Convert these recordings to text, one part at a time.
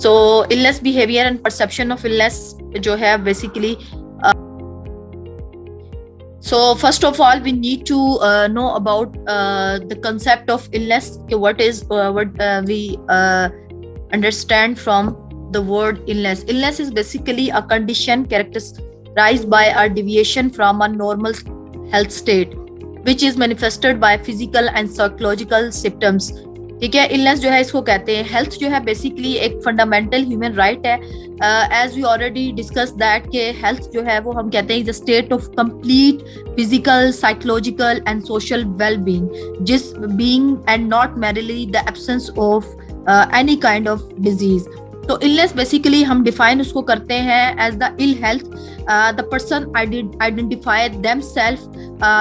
So illness behavior and perception of illness جو ہے basically so first of all we need to know about the concept of illness. What we understand from the word illness. Illness is basically a condition characterized by a deviation from a normal health state which is manifested by physical and psychological symptoms. ٹھیک ہے, illness جو ہے اس کو کہتے ہیں. health جو ہے basically ایک فنڈامنٹل ہیومن رائٹ ہے. As we already discuss that کہ health جو ہے وہ ہم کہتے ہیں is a state of complete physical, psychological and social well-being, just being and not merely the absence of any kind of disease. تو illness basically ہم ڈیفائن اس کو کرتے ہیں as the ill health. The person identify themselves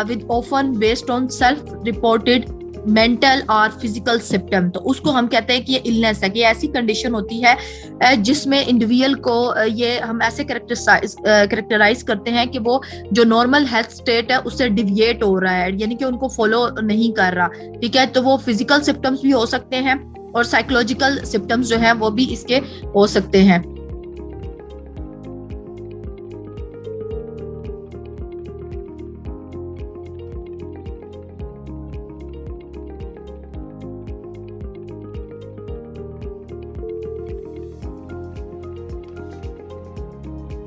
with often based on self-reported mental اور physical symptom. تو اس کو ہم کہتے ہیں کہ یہ illness ہے, کہ یہ ایسی کنڈیشن ہوتی ہے جس میں انڈیویژل کو یہ ہم ایسے کریکٹرائز کرتے ہیں کہ وہ جو نارمل ہیلتھ اسٹیٹ ہے اس سے ڈیویٹ ہو رہا ہے, یعنی کہ ان کو فالو نہیں کر رہا. ٹھیک ہے, تو وہ فزیکل سمپٹمس بھی ہو سکتے ہیں اور سائیکولوجیکل سمپٹمس جو ہیں وہ بھی اس کے ہو سکتے ہیں.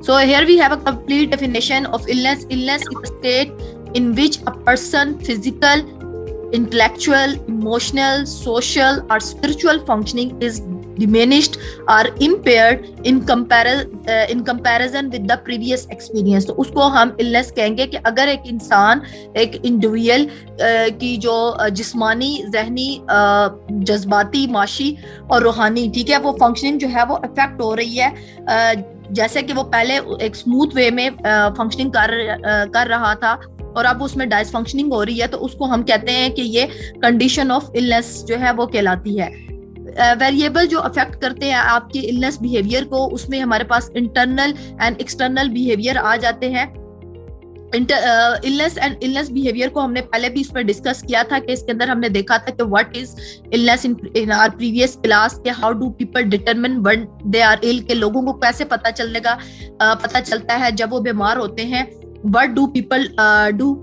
So here we have a complete definition of illness. Illness is a state in which a person physical, intellectual, emotional, social or spiritual functioning is diminished or impaired in comparison with the previous experience. تو اس کو ہم illness کہیں گے کہ اگر ایک انسان, ایک انڈیویژل کی جو جسمانی, ذہنی, جذباتی, معاشی اور روحانی, ٹھیک ہے, وہ فنکشننگ جو ہے وہ افیکٹ ہو رہی ہے, جیسے کہ وہ پہلے ایک اسموتھ وے میں فنکشننگ کر رہا تھا اور اب اس میں ڈائس فنکشننگ ہو رہی ہے, تو اس کو ہم کہتے ہیں کہ یہ کنڈیشن آف illness جو ہے وہ کہلاتی ہے. ویریبل جو افیکٹ کرتے ہیں آپ کے illness بیہیویئر کو, اس میں ہمارے پاس انٹرنل اینڈ ایکسٹرنل بیہیویئر آ جاتے ہیں. illness and illness behavior کو ہم نے پہلے بھی اس پر ڈسکس کیا تھا کہ اس کے اندر ہم نے دیکھا تھا کہ what is illness in our previous class, کہ how do people determine when they are ill, کہ لوگوں کو کیسے پتہ چلتا ہے جب وہ بیمار ہوتے ہیں. what do people do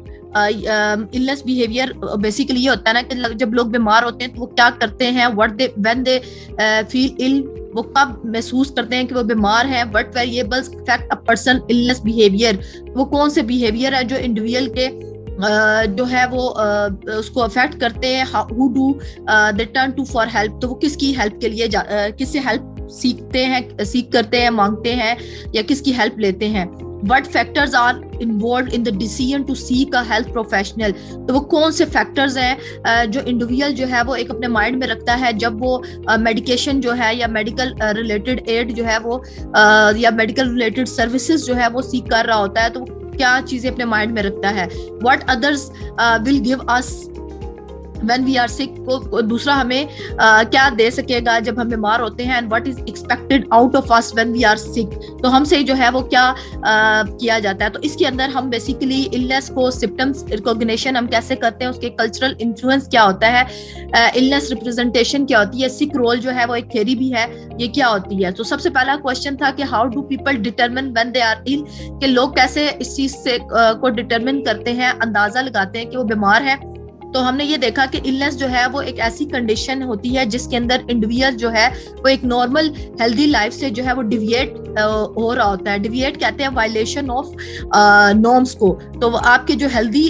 illness behavior basically یہ ہوتا ہے نا کہ جب لوگ بیمار ہوتے ہیں تو وہ کیا کرتے ہیں, when they feel ill, وہ کب محسوس کرتے ہیں کہ وہ بیمار ہیں. what variables affect a person illness behavior, وہ کون سے بیہیویئر ہے جو انڈیویژل کے جو ہے وہ اس کو افیکٹ کرتے ہیں. who do they turn to for help, تو وہ کس کی ہیلپ کے لیے کس سے ہیلپ سیکھ کرتے ہیں, مانگتے ہیں یا کس کی ہیلپ لیتے ہیں. what factors are involved in the decision to seek a health professional, تو وہ کون سے فیکٹرز ہیں جو انڈیویژل جو ہے وہ ایک اپنے مائنڈ میں رکھتا ہے جب وہ میڈیکیشن جو ہے یا میڈیکل ریلیٹڈ ایڈ جو ہے وہ یا میڈیکل ریلیٹڈ سروسز جو ہے وہ سیکھ کر رہا ہوتا ہے, تو کیا چیزیں اپنے مائنڈ میں رکھتا ہے. what others will give us when we are sick, کو دوسرا ہمیں کیا دے سکے گا جب ہم بیمار ہوتے ہیں. and what is expected out of us when we are sick, تو ہم سے جو ہے وہ کیا کیا جاتا ہے. تو اس کے اندر ہم بیسیکلی illness کو symptoms recognition ہم کیسے کرتے ہیں, اس کے کلچرل انفلوئنس کیا ہوتا ہے, illness representation کیا ہوتی ہے, sick role جو ہے وہ ایک تھیوری بھی ہے, یہ کیا ہوتی ہے. تو سب سے پہلا کوشچن تھا کہ how do people determine when they are ill, کہ لوگ کیسے اس چیز سے کو ڈٹرمن کرتے ہیں, اندازہ لگاتے ہیں کہ وہ بیمار ہیں. تو ہم نے یہ دیکھا کہ illness جو ہے وہ ایک ایسی کنڈیشن ہوتی ہے جس کے اندر انڈیویژل جو ہے وہ ایک نارمل ہیلدی لائف سے جو ہے وہ ڈیویٹ ہو رہا ہوتا ہے. ڈیویٹ کہتے ہیں وائلیشن آف نارمس کو. تو آپ کے جو ہیلدی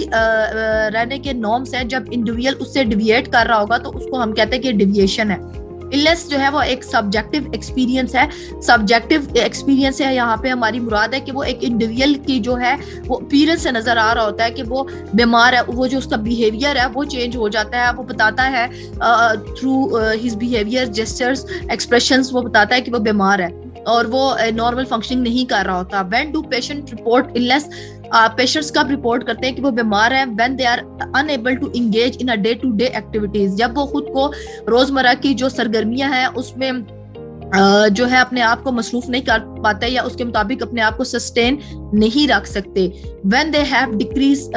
رہنے کے نارمس ہیں, جب انڈیویژل اس سے ڈیویٹ کر رہا ہوگا تو اس کو ہم کہتے ہیں کہ ڈیویشن ہے. illness جو ہے وہ ایک سبجیکٹیو ایکسپیرینس ہے. سبجیکٹیو ایکسپیرینس ہے یہاں پہ ہماری مراد ہے کہ وہ ایک انڈیویژل کی جو ہے وہ اپیرنس سے نظر آ رہا ہوتا ہے کہ وہ بیمار ہے, وہ جو اس کا بیہیویئر ہے وہ چینج ہو جاتا ہے, وہ بتاتا ہے through his behaviour, gestures, expressions, وہ بتاتا ہے کہ وہ بیمار ہے اور وہ نارمل فنکشننگ نہیں کر رہا ہوتا. when do patient report illness, patients کب رپورٹ کرتے ہیں کہ وہ بیمار ہیں, when they are unable to engage in a day to day activities, جب وہ خود کو روزمرہ کی جو سرگرمیاں ہیں اس میں جو ہے اپنے آپ کو مصروف نہیں پاتا ہے یا اس کے مطابق اپنے آپ کو سسٹین نہیں رکھ سکتے. when they have decreased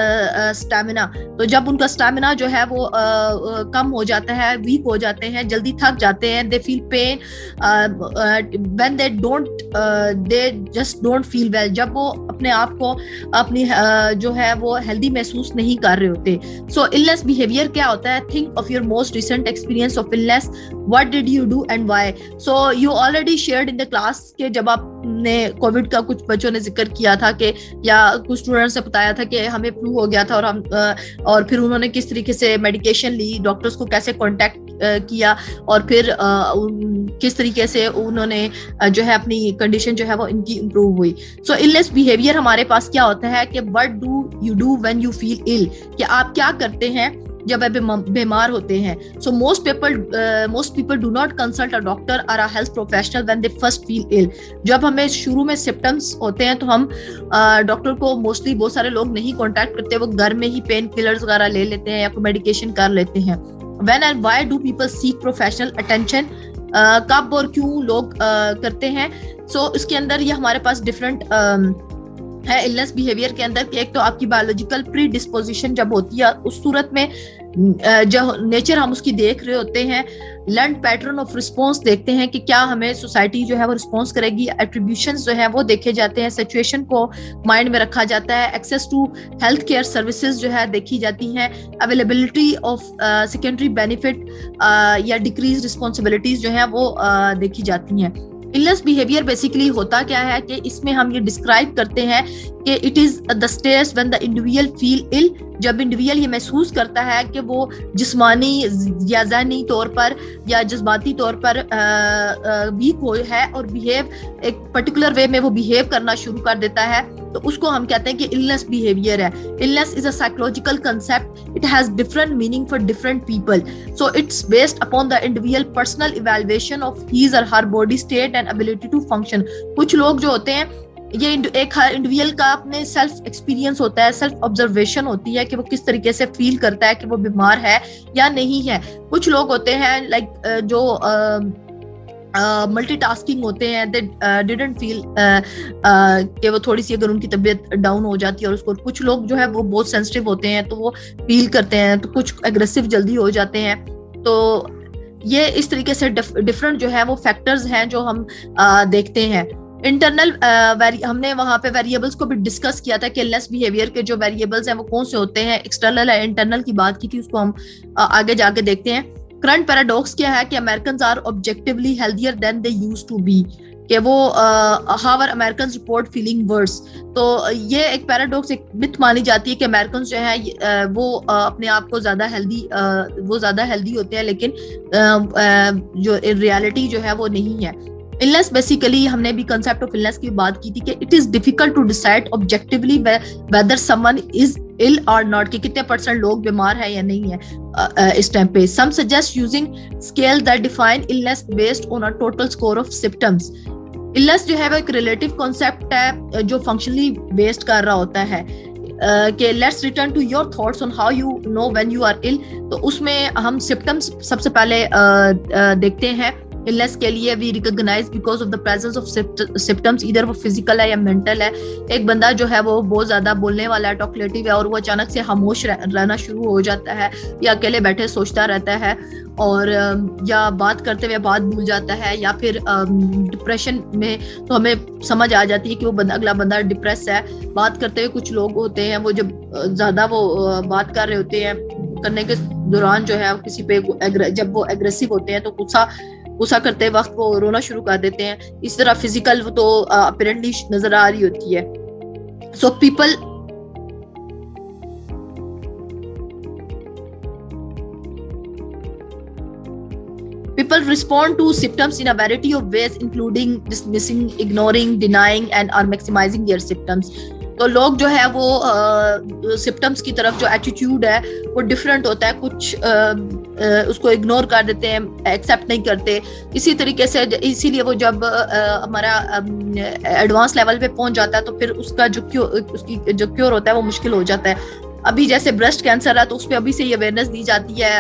stamina, تو جب ان کا stamina جو ہے وہ کم ہو جاتا ہے, ویک ہو جاتے ہیں, جلدی تھک جاتے ہیں, they feel pain when they just don't feel well, جب وہ اپنے آپ کو اپنی جو ہے وہ ہیلدی محسوس نہیں کر رہے ہوتے. so illness behavior کیا ہوتا ہے؟ think of your most recent experience of illness, what did you do and why. so you already shared in the class کہ جب آپ نے کووڈ کا کچھ بچوں نے ذکر کیا تھا کہ یا کچھ اسٹوڈنٹس نے بتایا تھا کہ ہمیں فلو ہو گیا تھا اور پھر انہوں نے کس طریقے سے میڈیکیشن لی, ڈاکٹرس کو کیسے کانٹیکٹ کیا اور پھر کس طریقے سے انہوں نے جو ہے اپنی کنڈیشن جو ہے وہ ان کی امپروو ہوئی. سو illness behavior ہمارے پاس کیا ہوتا ہے کہ what do you do when you feel ill, کہ آپ کیا کرتے ہیں جب آپ بیمار ہوتے ہیں. so most people do not consult a doctor or a health professional when they first feel ill. جب ہمیں شروع میں سمپٹمس ہوتے ہیں تو ہم ڈاکٹر کو موسٹلی بہت سارے لوگ نہیں کانٹیکٹ کرتے, وہ گھر میں ہی پین کلرز وغیرہ لے لیتے ہیں یا کوئی میڈیکیشن کر لیتے ہیں. when and why do people seek professional attention, کب اور کیوں لوگ کرتے ہیں. سو اس کے اندر یہ ہمارے پاس ڈفرینٹ ہے illness behavior کے اندر کہ ایک تو آپ کی biological predisposition جب ہوتی ہے, اس صورت میں جو نیچر ہم اس کی دیکھ رہے ہوتے ہیں, لرنڈ پیٹرن آف رسپانس دیکھتے ہیں کہ کیا ہمیں سوسائٹی جو ہے وہ رسپانس کرے گی, ایٹریبیوشنز جو ہیں وہ دیکھے جاتے ہیں, سچویشن کو مائنڈ میں رکھا جاتا ہے, access to health care services جو ہے دیکھی جاتی ہیں, اویلیبلٹی آف سیکنڈری بینیفٹ یا ڈیکریز رسپانسبلٹیز جو ہیں وہ دیکھی جاتی ہیں. illness behavior basically ہوتا کیا ہے کہ اس میں ہم یہ ڈسکرائب کرتے ہیں کہ it is the stage when the individual feel ill, جب انڈیویجل یہ محسوس کرتا ہے کہ وہ جسمانی یا ذہنی طور پر یا جذباتی طور پر ویک ہو ہے اور بیہیو ایک پرٹیکولر وے میں وہ بیہیو کرنا شروع کر دیتا ہے, تو اس کو ہم کہتے ہیں کہ illness behavior ہے. illness is a psychological concept, it has different meaning for different people, so it's based upon the individual personal evaluation of his or her body state and ability to function. کچھ لوگ جو ہوتے ہیں یہ ایک ہر individual کا اپنے self experience ہوتا ہے, سیلف آبزرویشن ہوتی ہے کہ وہ کس طریقے سے فیل کرتا ہے کہ وہ بیمار ہے یا نہیں ہے. کچھ لوگ ہوتے ہیں لائک جو ملٹی ٹاسکنگ ہوتے ہیں, they didn't feel کہ وہ تھوڑی سی اگر ان کی طبیعت ڈاؤن ہو جاتی ہے اور اس کو, کچھ لوگ جو ہے وہ بہت سینسٹیو ہوتے ہیں تو وہ فیل کرتے ہیں, تو کچھ اگریسو جلدی ہو جاتے ہیں. تو یہ اس طریقے سے ڈفرنٹ جو ہے وہ فیکٹرز ہیں جو ہم دیکھتے ہیں. انٹرنل ہم نے وہاں پہ ویریبلس کو بھی ڈسکس کیا تھا کہ illness behavior کے جو ویریبلس ہیں وہ کون سے ہوتے ہیں, ایکسٹرنل ہے انٹرنل کی بات کی تھی, اس کو ہم آگے جا کے دیکھتے ہیں. کرنٹ پیراڈاکس کیا ہے کہ Americans are objectively healthier than they used to be, کہ وہ how are Americans report feeling worse. تو یہ ایک پیراڈاکس, ایک مت مانی جاتی ہے کہ Americans جو ہے وہ اپنے آپ کو زیادہ ہیلدی ہوتے ہیں, لیکن جو ریالٹی جو ہے وہ نہیں ہے. illness basically ہم نے بھی concept of illness کی بات کی تھی کہ it is difficult to decide objectively whether someone is ill or not, کہ کتنے پرسنٹ لوگ بیمار ہیں یا نہیں ہے اس ٹائم پہ. some suggest using scale that define illness based on a total score of symptoms. illness جو ہے وہ ایک ریلیٹیو کانسیپٹ ہے جو فنکشنلی بیسڈ کر رہا ہوتا ہے کہ let's return to your thoughts on how you know when you are ill. تو اس میں ہم سمپٹمس سب سے پہلے دیکھتے ہیں. illness کے لیے we recognize because of the presence of symptoms, either وہ physical ہے یا mental ہے. ایک بندہ جو ہے وہ بہت زیادہ بولنے والا ہے, ٹاکلیٹو ہے, اور وہ اچانک سے خاموش رہنا شروع ہو جاتا ہے یا اکیلے بیٹھے سوچتا رہتا ہے, اور یا بات کرتے ہوئے بات بھول جاتا ہے, یا پھر ڈپریشن میں تو ہمیں سمجھ آ جاتی ہے کہ وہ اگلا بندہ ڈپریس ہے. بات کرتے ہوئے کچھ لوگ ہوتے ہیں وہ جب زیادہ وہ بات کر رہے ہوتے ہیں, کرنے کے دوران جو ہے کسی پہ جب وہ اگریسو ہوتے ہیں تو غصہ کرتے وقت وہ رونا شروع کر دیتے ہیں. اس طرح فزیکل تو اپیرنٹلی نظر آ رہی ہوتی ہے. سو people respond to symptoms in a variety of ways, including dismissing, ignoring, denying and or maximizing their symptoms. تو لوگ جو ہے وہ سمپٹمس کی طرف جو ایٹیٹیوڈ ہے وہ ڈفرینٹ ہوتا ہے. کچھ اس کو اگنور کر دیتے ہیں, ایکسیپٹ نہیں کرتے. اسی طریقے سے اسی لیے وہ جب ہمارا ایڈوانس لیول پہ پہنچ جاتا ہے تو پھر اس کا جو کیور ہوتا ہے وہ مشکل ہو جاتا ہے. ابھی جیسے بریسٹ کینسر ہے تو اس پہ ابھی سے یہ اویئرنیس دی جاتی ہے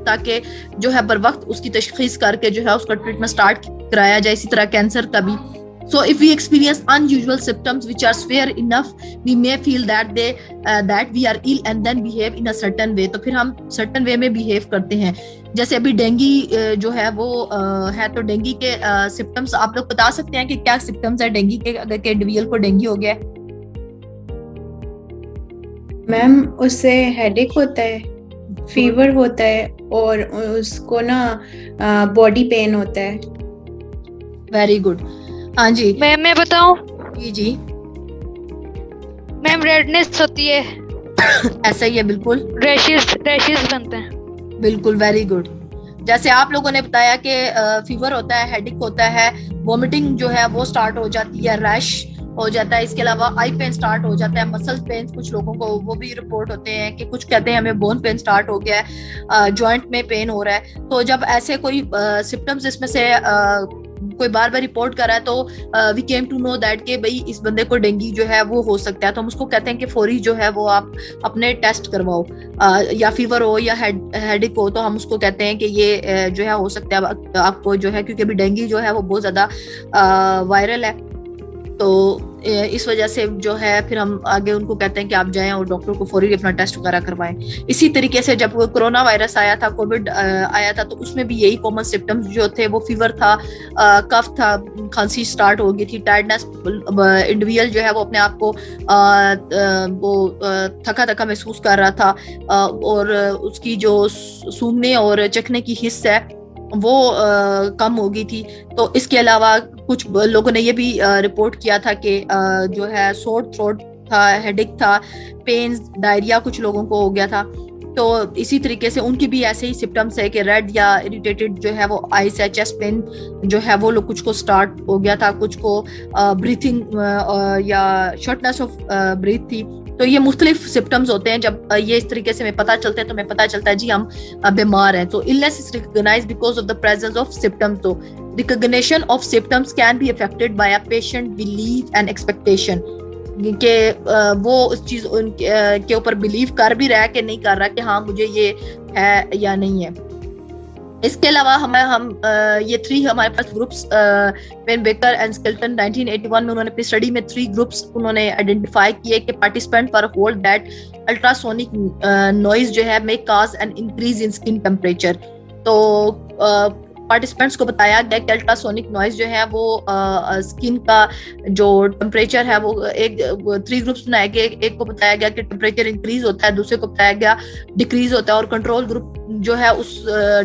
تاکہ جو ہے بر وقت اس کی تشخیص کر کے جو ہے اس کا ٹریٹمنٹ سٹارٹ کرایا جائے. اسی طرح کینسر کا بھی. So if we experience unusual symptoms which are severe enough, we may feel that that we are ill and then behave in a certain way. تو پھر ہم certain way میں behave کرتے ہیں. جیسے ابھی ڈینگی جو ہے وہ ہے, تو ڈینگی کے symptoms آپ لوگ بتا سکتے ہیں کہ کیا symptoms ہے ڈینگی کے, اگر کہ انڈیویجل کو ڈینگی ہو گیا ہے؟ میم اس سے ہیڈ ایک ہوتا ہے, فیور ہوتا ہے, اور اس کو نا باڈی پین ہوتا ہے. Very good. ہاں جی میم میں بتاؤں؟ جی جی میم ریڈنس ہوتی ہے. ایسا ہی ہے بالکل. ریشز بنتے ہیں. بالکل ویری گڈ. جیسے آپ لوگوں نے بتایا کہ فیور ہوتا ہے, ہیڈ ایک ہوتا ہے, وومٹنگ جو ہے وہ سٹارٹ ہو جاتی ہے, ریش ہو جاتا ہے, اس کے علاوہ آئی پین سٹارٹ ہو جاتا ہے, مسل پین کچھ لوگوں کو وہ بھی رپورٹ ہوتے ہیں, کہ کچھ کہتے ہیں ہمیں بون پین سٹارٹ ہو گیا ہے, جوائنٹ میں پین ہو رہا ہے. تو جب ایسے کوئی سمپٹمز اس میں سے کوئی بار بار رپورٹ کر رہا ہے, تو we came to know that کہ بھائی اس بندے کو ڈینگی جو ہے وہ ہو سکتا ہے. تو ہم اس کو کہتے ہیں کہ فوری جو ہے وہ آپ اپنے ٹیسٹ کرواؤ, یا فیور ہو یا ہیڈ ایک ہو, تو ہم اس کو کہتے ہیں کہ یہ جو ہے ہو سکتا ہے آپ کو جو ہے, کیونکہ ابھی ڈینگی جو ہے وہ بہت زیادہ وائرل ہے. تو اس وجہ سے جو ہے پھر ہم آگے ان کو کہتے ہیں کہ آپ جائیں اور ڈاکٹر کو فوری اپنا ٹیسٹ وغیرہ کروائیں. اسی طریقے سے جب کرونا وائرس آیا تھا, کووڈ آیا تھا, تو اس میں بھی یہی کامن سمپٹمز جو تھے وہ فیور تھا, کف تھا, کھانسی سٹارٹ ہو گئی تھی, ٹائرڈنس, انڈیویجل جو ہے وہ اپنے آپ کو وہ تھکا تھکا محسوس کر رہا تھا, اور اس کی جو سونگنے اور چکھنے کی حس ہے وہ کم ہو گئی تھی. تو اس کے علاوہ کچھ لوگوں نے یہ بھی رپورٹ کیا تھا کہ جو ہے سور تھروٹ تھا, ہیڈ ایک تھا, پینز, ڈائریا کچھ لوگوں کو ہو گیا تھا. تو اسی طریقے سے ان کی بھی ایسے ہی سمپٹمس ہے کہ ریڈ یا اریٹیٹڈ جو ہے وہ آئس ہے, چیسٹ پین جو ہے وہ لوگ کچھ کو سٹارٹ ہو گیا تھا, کچھ کو بریتھنگ یا شارٹنس آف بریتھ تھی. تو یہ مختلف سمپٹمز ہوتے ہیں. جب یہ اس طریقے سے ہمیں پتہ چلتا ہے تو ہمیں پتہ چلتا ہے جی ہم بیمار ہیں. تو illness is recognized because of the presence of symptoms. تو recognition of symptoms can be affected by a patient belief and expectation, کہ وہ اس چیز ان کے اوپر بلیو کر بھی رہا ہے کہ نہیں کر رہا کہ ہاں مجھے یہ ہے یا نہیں ہے. اس کے علاوہ ہم یہ 3 ہمارے پاس گروپس پین بیکر اینڈ اسکلٹن 1981 میں انہوں نے اپنی اسٹڈی میں 3 گروپس انہوں نے آئیڈینٹیفائی کیے کہ participant for hold that ultrasonic noise جو ہے may cause an increase in skin temperature. تو پارٹیسپینٹس کو بتایا گیا کہ الٹراسونک نوائز جو ہے وہ اسکن کا جو ٹمپریچر ہے وہ 3 گروپس بنائے گئے. ایک کو بتایا گیا کہ ٹمپریچر انکریز ہوتا ہے, دوسرے کو بتایا گیا ڈیکریز ہوتا ہے, اور کنٹرول گروپ جو ہے اس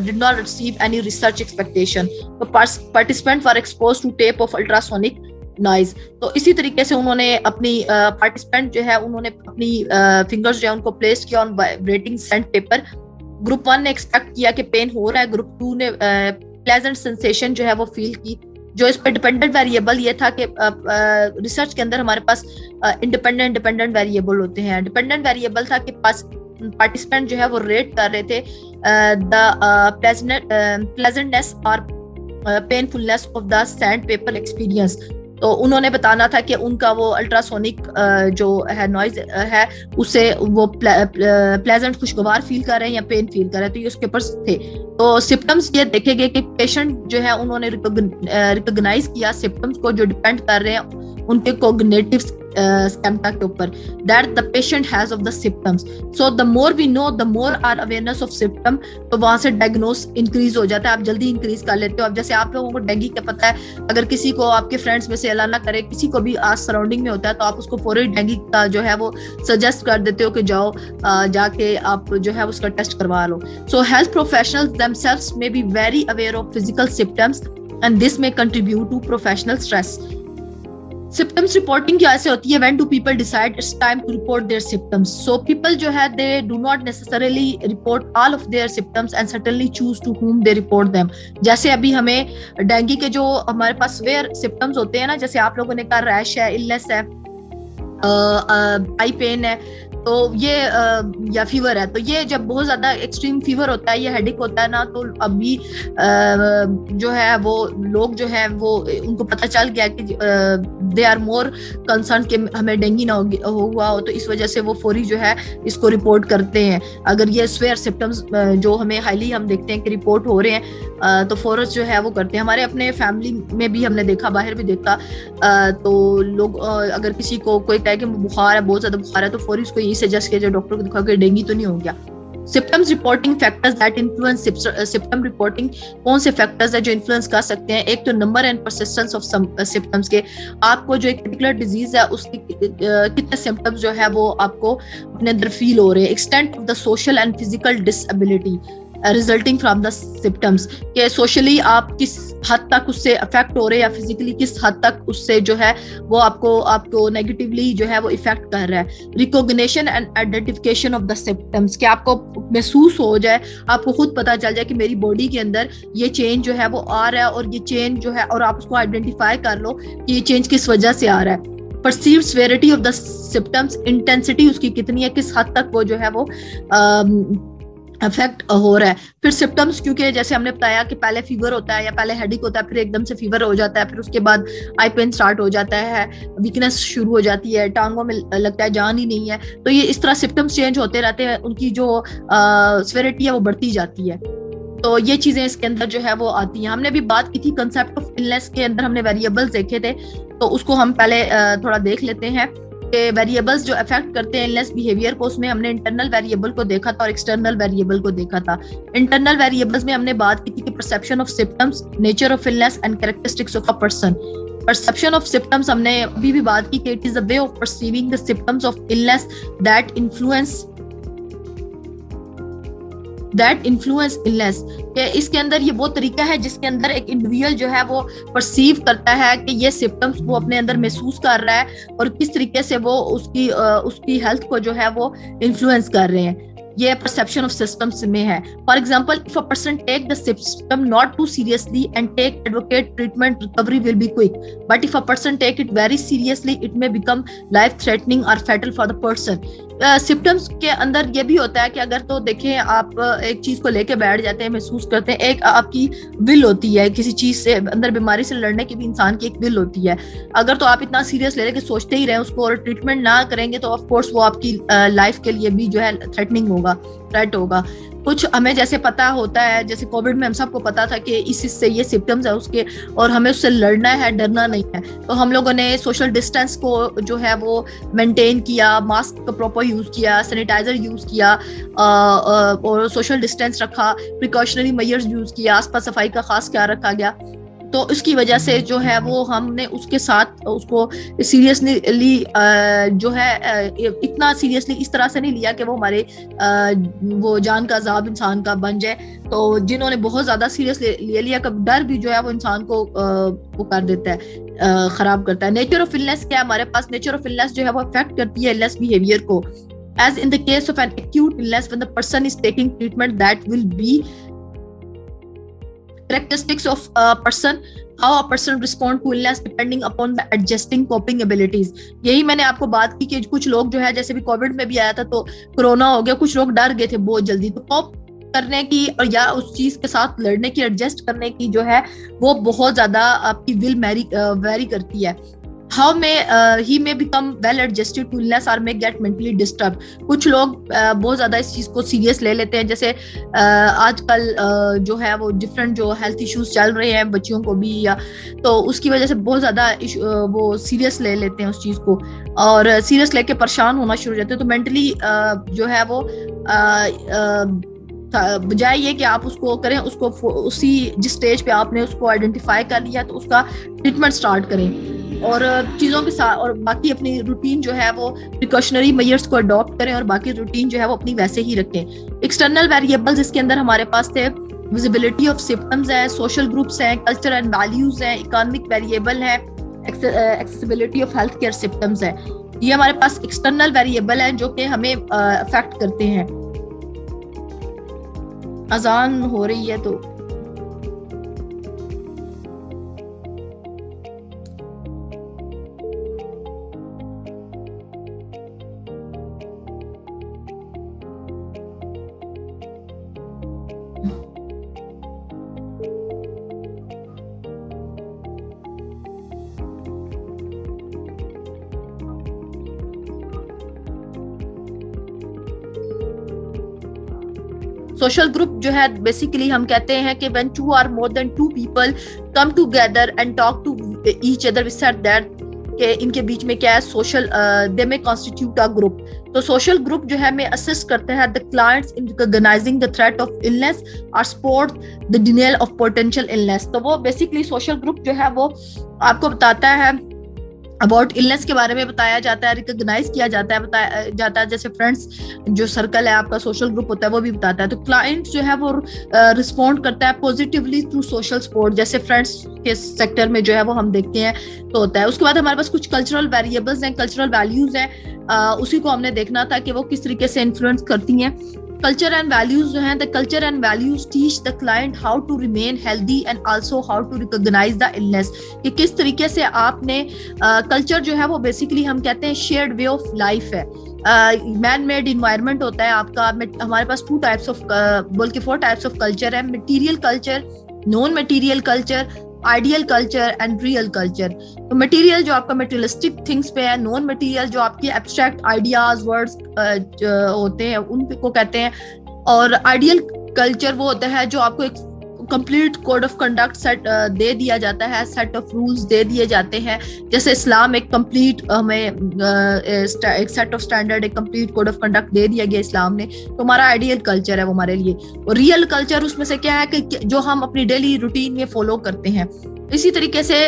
did not receive any research expectation. تو participant were exposed to tape of ultrasonic noise. تو اسی طریقے سے انہوں نے اپنی پارٹیسپینٹ جو ہے انہوں نے اپنی فنگرز جو ہے ان کو پلیس کیا آن وائبریٹنگ سینڈ پیپر. گروپ 1 نے ایکسپیکٹ کیا کہ پین ہو رہا ہے, گروپ 2 نے پلیزنٹ سینسیشن جو ہے وہ فیل کی. جو اس پہ ڈیپینڈنٹ ویریبل یہ تھا کہ ریسرچ کے اندر ہمارے پاس ڈیپینڈنٹ ویریبل ہوتے ہیں. ڈیپینڈنٹ ویریبل تھا کہ پارٹیسپینٹ جو ہے وہ ریٹ کر رہے تھے دا پلیزنٹنیس اور painfulness of the sand paper experience. تو انہوں نے بتانا تھا کہ ان کا وہ الٹراسونک جو ہے نوائز ہے اس سے وہ پلیزنٹ خوشگوار فیل کر رہے ہیں یا پین فیل کر رہے ہیں. تو یہ اس کے اوپر تھے. تو سمپٹمس یہ دیکھے گئے کہ پیشنٹ جو ہے انہوں نے ریکگنائز کیا سمپٹمس کو جو ڈیپینڈ کر رہے ہیں ان کے کوگنیٹو اسکیمٹا کے اوپر, that the patient has of the symptoms. So the more we know, the more our awareness of symptom. تو وہاں سے ڈائگنوز انکریز ہو جاتا ہے, آپ جلدی انکریز کر لیتے ہو. اب جیسے آپ لوگوں کو ڈینگی کا پتہ ہے, اگر کسی کو آپ کے فرینڈس میں سے اللہ نہ کرے کسی کو بھی آس سراؤنڈنگ میں ہوتا ہے تو آپ اس کو فوری ڈینگی کا جو ہے وہ سجیسٹ کر دیتے ہو کہ جاؤ جا کے آپ جو ہے اس کا ٹیسٹ کروا لو. So health professionals themselves may be very aware of physical symptoms and this may contribute to professional stress. Symptoms reporting کیا سے ہوتی ہے when do people decide it's time to report their symptoms. So people جو ہے they do not necessarily report all of their symptoms and certainly choose to whom they report them. جیسے ابھی ہمیں dengue کے جو ہمارے پاس سویئر symptoms ہوتے ہیں نا, جیسے آپ لوگوں نے کہا ریش ہے, illness ہے, آئی پین ہے, تو یہ یا فیور ہے، تو یہ جب بہت زیادہ ایکسٹریم فیور ہوتا ہے یا ہیڈک ہوتا ہے نا، تو ابھی جو ہے وہ لوگ جو ہے وہ ان کو پتہ چل گیا کہ دے آر مور کنسرن کہ ہمیں ڈینگی نہ ہوا ہو، تو اس وجہ سے وہ فوری جو ہے اس کو رپورٹ کرتے ہیں. اگر یہ سویئر سمپٹمز جو ہمیں ہائیلی ہم دیکھتے ہیں کہ رپورٹ ہو رہے ہیں تو فوراً جو ہے وہ کرتے ہیں. ہمارے اپنے فیملی میں بھی ہم نے دیکھا، باہر بھی دیکھا، تو لوگ اگر کسی کو کوئی کہے کہ بخار ہے، بہت زیادہ بخار ہے، تو فوری اس کو یہی سجیسٹ کیا جائے ڈاکٹر کو دکھا کہ ڈینگی تو نہیں ہو گیا. Symptoms reporting factors that influence symptom reporting, کون سے فیکٹرز ہیں جو انفلوئنس کر سکتے ہیں؟ ایک تو number and persistence of symptoms کے، آپ کو جو ایک پرٹیکولر ڈیزیز ہے اس کے کتنے سمپٹمز جو ہے وہ آپ کو اپنے اندر فیل ہو رہے ہیں. Extent of the social and physical disability resulting from the symptoms, کہ سوشلی آپ کس حد تک اس سے افیکٹ ہو رہے ہیں یا فزیکلی کس حد تک اس سے جو ہے وہ آپ کو نیگیٹیولی جو ہے وہ افیکٹ کر رہا ہے. Recognition and identification of the symptoms, کہ آپ کو محسوس ہو جائے، آپ کو خود پتہ چل جائے کہ میری باڈی کے اندر یہ چینج جو ہے وہ آ رہا ہے، اور یہ چینج جو ہے اور آپ اس کو آئیڈینٹیفائی کر لو کہ یہ چینج کس وجہ سے آ رہا ہے. perceived severity of the symptoms، intensity اس کی کتنی ہے، کس حد تک وہ جو ہے وہ افیکٹ ہو رہا ہے. پھر سمپٹمس، کیونکہ جیسے ہم نے بتایا کہ پہلے فیور ہوتا ہے یا پہلے ہیڈک ہوتا ہے، پھر ایک دم سے فیور ہو جاتا ہے، پھر اس کے بعد آئی پین سٹارٹ ہو جاتا ہے، ویکنس شروع ہو جاتی ہے، ٹانگوں میں لگتا ہے جان ہی نہیں ہے. تو یہ اس طرح سمپٹمس چینج ہوتے رہتے ہیں، ان کی جو سیویرٹی ہے وہ بڑھتی جاتی ہے. تو یہ چیزیں اس کے اندر جو ہے وہ آتی ہیں. ہم نے بھی بات کی تھی کنسیپٹ آف النس کے اندر، ہم نے ویریبلز دیکھے تھے، تو اس کو ہم پہلے تھوڑا دیکھ لیتے ہیں کہ ویریبلز جو افیکٹ کرتے ہیں النس بیہیویئر کو. اس میں ہم نے انٹرنل ویریبل کو دیکھا تھا اور ایکسٹرنل ویریبل کو دیکھا تھا. انٹرنل ویریبلز میں ہم نے بات کی تھی کہ perception of symptoms, nature of illness and characteristics of a person. Perception of symptoms ہم نے ابھی بھی بات کی کہ it is a way of perceiving the symptoms of illness that influence illness, کہ اس کے اندر یہ وہ طریقہ ہے جس کے اندر ایک انڈیویجول جو ہے وہ پرسیو کرتا ہے کہ یہ سمپٹمس وہ اپنے اندر محسوس کر رہا ہے اور کس طریقے سے وہ اس کی ہیلتھ کو جو ہے وہ انفلوئنس کر رہے ہیں. یہ پرسیپشن آف سسٹمس میں ہے. For example, if a person take the symptom not too seriously and take advocate treatment, recovery will be quick. But if a person take it very seriously, it may become life threatening or fatal for the person. Symptoms کے اندر یہ بھی ہوتا ہے کہ اگر تو دیکھیں آپ ایک چیز کو لے کے بیٹھ جاتے ہیں، محسوس کرتے ہیں، ایک آپ کی ول ہوتی ہے کسی چیز سے اندر بیماری سے لڑنے کی بھی انسان کی ایک ول ہوتی ہے. اگر تو آپ اتنا سیریس لے لیں کہ سوچتے ہی رہیں اس کو اور ٹریٹمنٹ نہ کریں گے تو آف کورس وہ آپ کی لائف کے لیے بھی جو ہے تھریٹننگ ہوگا، تھریٹ ہوگا. کچھ ہمیں جیسے پتا ہوتا ہے، جیسے کووڈ میں ہم سب کو پتا تھا کہ اس سے یہ سمپٹمز ہیں اس کے، اور ہمیں اس سے لڑنا ہے، ڈرنا نہیں ہے. تو ہم لوگوں نے سوشل ڈسٹینس کو جو ہے وہ مینٹین کیا، ماسک کا پراپر یوز کیا، سینیٹائزر یوز کیا اور سوشل ڈسٹینس رکھا، پریکاشنری میئرز یوز کیا، آس پاس صفائی کا خاص خیال رکھا گیا. تو اس کی وجہ سے جو ہے وہ ہم نے اس کے ساتھ اس کو سیریسلی جو ہے اتنا سیریسلی اس طرح سے نہیں لیا کہ وہ ہمارے وہ جان کا عذاب انسان کا بن جائے. تو جنہوں نے بہت زیادہ سیریس لے لیا، کب ڈر بھی جو ہے وہ انسان کو وہ کر دیتا ہے، خراب کرتا ہے. نیچر آف النس کیا ہے ہمارے پاس؟ نیچر آف النس جو ہے وہ افیکٹ کرتی ہے النس بیہیویئر کو. As in the case of an acute illness, when the person is taking treatment, that will be characteristics of a person, how a person respond to illness depending upon the adjusting coping abilities. یہی میں نے آپ کو بات کی کہ کچھ لوگ جو ہے جیسے بھی کووڈ میں بھی آیا تھا تو کرونا ہو گیا، کچھ لوگ ڈر گئے تھے بہت جلدی، تو کوپ کرنے کی اور یا اس چیز کے ساتھ لڑنے کی، ایڈجسٹ کرنے کی جو ہے وہ بہت زیادہ آپ کی ول ویری کرتی ہے. How he may become well adjusted to illness or may get mentally disturbed. کچھ لوگ بہت زیادہ اس چیز کو سیریس لے لیتے ہیں، جیسے آج کل جو ہے وہ ڈفرینٹ جو ہیلتھ ایشوز چل رہے ہیں بچیوں کو بھی، یا تو اس کی وجہ سے بہت زیادہ وہ سیریس لے لیتے ہیں اس چیز کو، اور سیریس لے کے پریشان ہونا شروع ہو جاتے ہیں. تو مینٹلی جو ہے وہ بجائے یہ کہ آپ اس کو کریں، اس کو اسی جس سٹیج پہ آپ نے اس کو آئیڈینٹیفائی کر لیا تو اس کا ٹریٹمنٹ سٹارٹ کریں، اور چیزوں کے ساتھ اور باقی اپنی روٹین جو ہے وہ پریکاشنری میئرز کو اڈاپٹ کریں اور باقی روٹین جو ہے وہ اپنی ویسے ہی رکھیں. ایکسٹرنل ویریبلز اس کے اندر ہمارے پاس تھے، ویزیبلٹی آف سمپٹمز ہے، سوشل گروپس ہیں، کلچر اینڈ ویلیوز ہیں، اکانومک ویریبل ہے، accessibility of health care symptoms ہے. یہ ہمارے پاس ایکسٹرنل ویریبل ہیں جو کہ ہمیں افیکٹ کرتے ہیں. اذان ہو رہی ہے تو سوشل گروپ جو ہے بیسیکلی ہم کہتے ہیں کہ when 2 or more than 2 people come together and talk to each other, we said that کہ ان کے بیچ میں کیا ہے سوشل دے میں کانسٹیٹیوٹ ا گروپ. تو سوشل گروپ جو ہے میں اسسٹ کرتے ہیں the clients in recognizing the threat of illness or support the denial of potential illness. تو وہ بیسیکلی سوشل گروپ جو ہے وہ آپ کو بتاتا ہے اباؤٹ النس کے بارے میں بتایا جاتا ہے, ریکگنائز کیا جاتا ہے, بتایا جاتا ہے. جیسے فرینڈس جو سرکل ہے آپ کا سوشل گروپ ہوتا ہے وہ بھی بتاتا ہے. تو کلائنٹ جو ہے وہ رسپونڈ کرتا ہے پوزیٹیولی تھرو سوشل سپورٹ, جیسے فرینڈس کے سیکٹر میں جو ہے وہ ہم دیکھتے ہیں تو ہوتا ہے. اس کے بعد ہمارے پاس کچھ کلچرل ویریبلز ہیں, کلچرل ویلیوز ہیں, اسی کو ہم نے دیکھنا تھا کہ وہ کس طریقے سے انفلوئنس کرتی ہیں. کلچر اینڈ ویلیوز جو ہیں, the culture and values teach the client how to remain healthy and also how to recognize the illness. کہ کس طریقے سے آپ نے کلچر جو ہے وہ بیسیکلی ہم کہتے ہیں شیئرڈ وے آف لائف ہے. مین میڈ انوائرمنٹ ہوتا ہے آپ کا. ہمارے پاس 2 types of بلکہ 4 types of culture ہے, material culture, non material culture, ideal culture and real culture. تو مٹیریل جو آپ کا مٹیریلسٹک تھنگس پہ ہے, نان مٹیریل جو آپ کی ایبسٹریکٹ آئیڈیاز ورڈز ہوتے ہیں ان کو کہتے ہیں, اور آئیڈیل کلچر وہ ہوتا ہے جو آپ کو ایک complete code of conduct set دے دیا جاتا ہے, سیٹ آف رولز دے دیے جاتے ہیں. جیسے اسلام ایک کمپلیٹ ہمیں ایک سیٹ آف اسٹینڈرڈ, ایک کمپلیٹ کوڈ آف کنڈکٹ دے دیا گیا اسلام نے. تو ہمارا آئیڈیل کلچر ہے وہ ہمارے لیے. اور ریئل کلچر اس میں سے کیا ہے کہ جو ہم اپنی ڈیلی روٹین میں فالو کرتے ہیں. اسی طریقے سے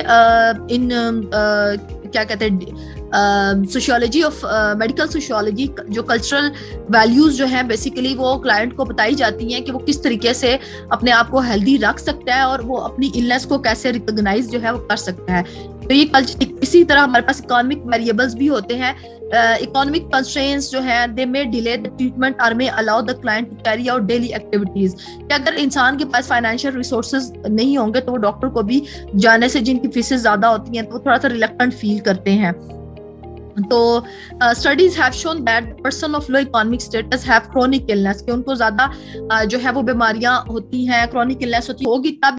ان کیا کہتے ہیں سوشیولوجی آف میڈیکل سوشیولوجی, جو کلچرل ویلیوز جو ہیں بیسیکلی وہ کلائنٹ کو بتائی جاتی ہیں کہ وہ کس طریقے سے اپنے آپ کو ہیلدی رکھ سکتا ہے اور وہ اپنی النس کو کیسے ریکگنائز جو ہے وہ کر سکتا ہے. تو یہ کلچر. اسی طرح ہمارے پاس اکانومک ویریبلز بھی ہوتے ہیں. اکانومک کنسٹرینٹس جو ہیں دے میں ڈیلے دا ٹریٹمنٹ اور میں allow the client to carry out daily activities. کہ اگر انسان کے پاس فائنینشیل ریسورسز نہیں ہوں گے تو وہ ڈاکٹر کو بھی جانے سے, جن کی فیسز زیادہ ہوتی ہیں تو وہ تھوڑا سا ریلیکٹنٹ فیل کرتے ہیں. تو studies have shown that person of low economic status have chronic illness, کہ ان کو زیادہ جو ہے وہ بیماریاں ہوتی ہیں, کرونک النس ہوتی ہوگی تب